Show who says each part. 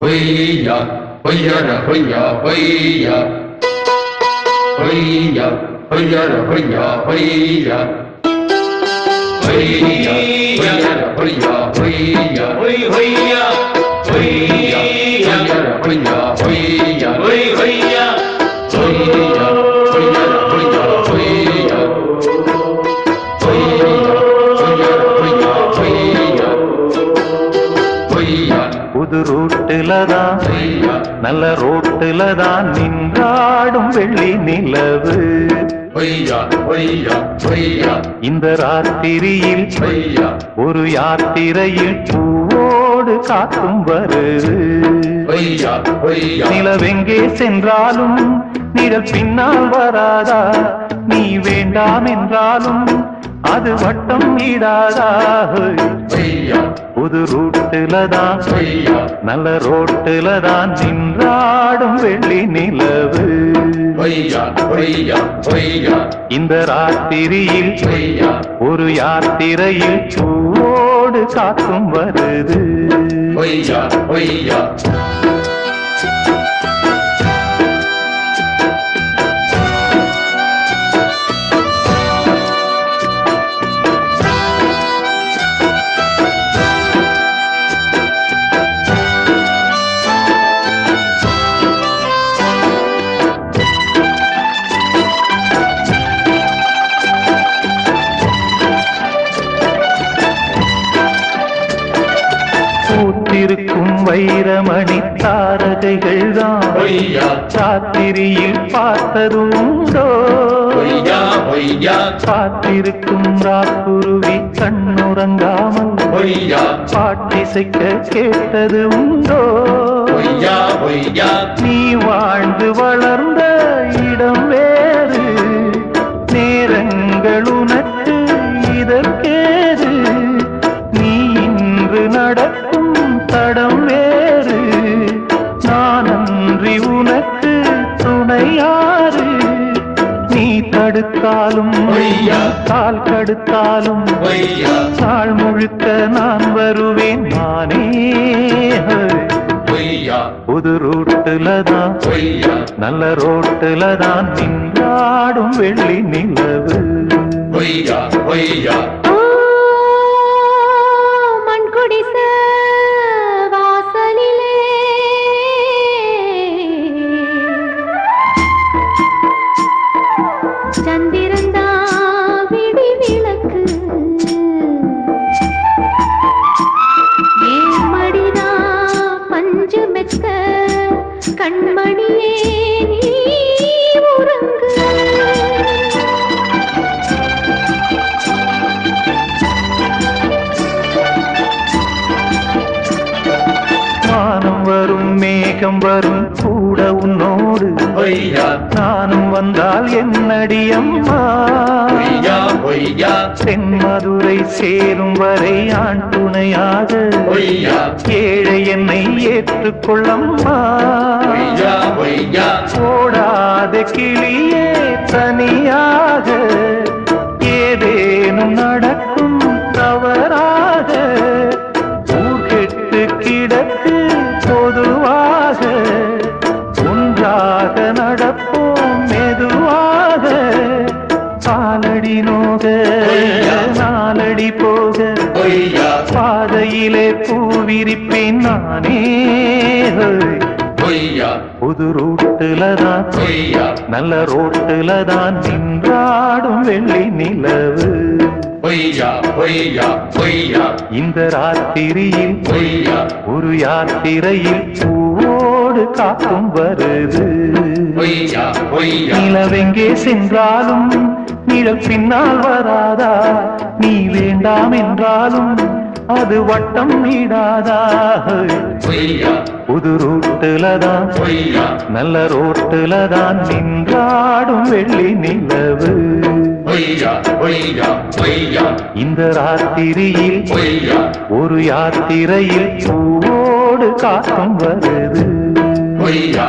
Speaker 1: பொய்யா பொய்யர பொய்யா பொய்யா பொய்யா பொய்யர பொய்யா பொய்யா பொய்யா பொய்யர பொய்யா பொய்யா
Speaker 2: பொய் பொய்யா பொய்யா
Speaker 1: பொய்யர பொய்யா பொய்யா
Speaker 2: பொய் பொய்யா
Speaker 1: பொய்யா பொய்யர பொய்யா பொய்யா பொய்யா பொய்யர பொய்யா பொய்யா பொய்யா
Speaker 3: புது ரூட்டுலதான்
Speaker 1: பொய்யா
Speaker 3: நல்ல ரோட்டுலதான் நின்றாடும் வெள்ளி நிலவு.
Speaker 1: பொய்யா பொய்யா பொய்யா
Speaker 3: இந்த ராத்திரியில்
Speaker 1: பொய்யா
Speaker 3: ஒரு யாத்திரையில் பூவோடு காத்தும் வருது.
Speaker 1: பொய்யா பொய்யா
Speaker 3: நிலவெங்கே சென்றாலும் நிழல் பின்னால் வராதா? நீ வேண்டாம் என்றாலும் அது வட்டம் இடாதா?
Speaker 1: பொய்யா
Speaker 3: புது ரூட்டுலதான்
Speaker 1: பொய்யா
Speaker 3: நல்ல ரோட்டுலதான் நின்றாடும் வெள்ளி நிலவு.
Speaker 1: பொய்யா பொய்யா பொய்யா
Speaker 3: இந்த ராத்திரியில்
Speaker 1: பொய்யா
Speaker 3: ஒரு யாத்திரையில் பூவோடு காத்தும் வருது.
Speaker 1: பொய்யா பொய்யா
Speaker 3: பூத்திருக்கும் வைரமணி தாரகைகள் தான்
Speaker 1: பொய்யா
Speaker 3: ராத்திரியில் பார்த்ததுண்டோ?
Speaker 1: பொய்யா பொய்யா
Speaker 3: காத்திருக்கும் ராக்குருவி கண்ணுறங்காமல்
Speaker 1: பொய்யா
Speaker 3: பாட்டிசைக்க கேட்டது உண்டோ?
Speaker 1: பொய்யா பொய்யா
Speaker 3: நீ வாழ்ந்து வளர்ந்த இடம் வேறு, நேரங்கள் உனக்கு இதற்கேது. நீ இன்று நடக்கும் தடம் வேறு, நான் அன்றி உனக்கு துணையாறு. நீ தடுத்தாலும்
Speaker 1: பொய்யா
Speaker 3: கால் கடுத்தாலும்
Speaker 1: பொய்யா
Speaker 3: நாள் முழுக்க நான் வருவேன் நானே.
Speaker 1: பொய்யா
Speaker 3: புது ரூட்டுலதான்
Speaker 1: பொய்யா
Speaker 3: நல்ல ரோட்டுலதான் நின்றாடும் வெள்ளி நிலவு.
Speaker 1: பொய்யா பொய்யா
Speaker 4: மண்குடிச வாசலிலே சந்திரந்தா விடி விளக்கு, ஏமடிதா பஞ்சு மெத்த கண்மணியே நீ உறங்கு.
Speaker 3: வானம் வரும் மேகம் வரும் கூட உன்னோடு,
Speaker 1: பொய்யா
Speaker 3: நானும் வந்தால் என்னடி அம்மா?
Speaker 1: பொய்யா பொய்யா
Speaker 3: தென்மதுரை சேரும் வரை ஆண் துணையாக
Speaker 1: பொய்யா
Speaker 3: ஏழை என்னை ஏற்றுக்கொள்ளம்மா.
Speaker 1: பொய்யா பொய்யா
Speaker 3: ஓடாத கிளியே தனியாக ஏதேனும் நடக்கும் தவறாக. ஊர் கெட்டு கிடக்கு பொதுவாக, ஒன்றாக நடப்போம் மெதுவாக. காலடி நோக நாலடி போக
Speaker 1: பொய்யா
Speaker 3: பாதையிலே பூவிரிப்பேன் நானே.
Speaker 1: பொய்யா
Speaker 3: புது ரூட்டுலதான்
Speaker 1: பொய்யா
Speaker 3: நல்ல ரோட்டுலதான் நின்றாடும் வெள்ளி நிலவு.
Speaker 1: பொய்யா பொய்யா பொய்யா
Speaker 3: இந்த ராத்திரியில்
Speaker 1: பொய்யா
Speaker 3: ஒரு யாத்திரையில் பூவோடு காத்தும் வருது.
Speaker 1: பொய்யா பொய்யா
Speaker 3: நிலவெங்கே சென்றாலும் நிழல் பின்னால் வராதா? நீ வேண்டாம் என்றாலும் அது வட்டம் இடாதா?
Speaker 1: பொய்யா
Speaker 3: புது ரூட்டுலதான்
Speaker 1: பொய்யா
Speaker 3: நல்ல ரோட்டுலதான் நின்றாடும் வெள்ளி நிலவு.
Speaker 1: பொய்யா பொய்யா பொய்யா
Speaker 3: இந்த ராத்திரியில்
Speaker 1: பொய்யா
Speaker 3: ஒரு யாத்திரையில் பூவோடு காத்தும் வருது.
Speaker 1: பொய்யா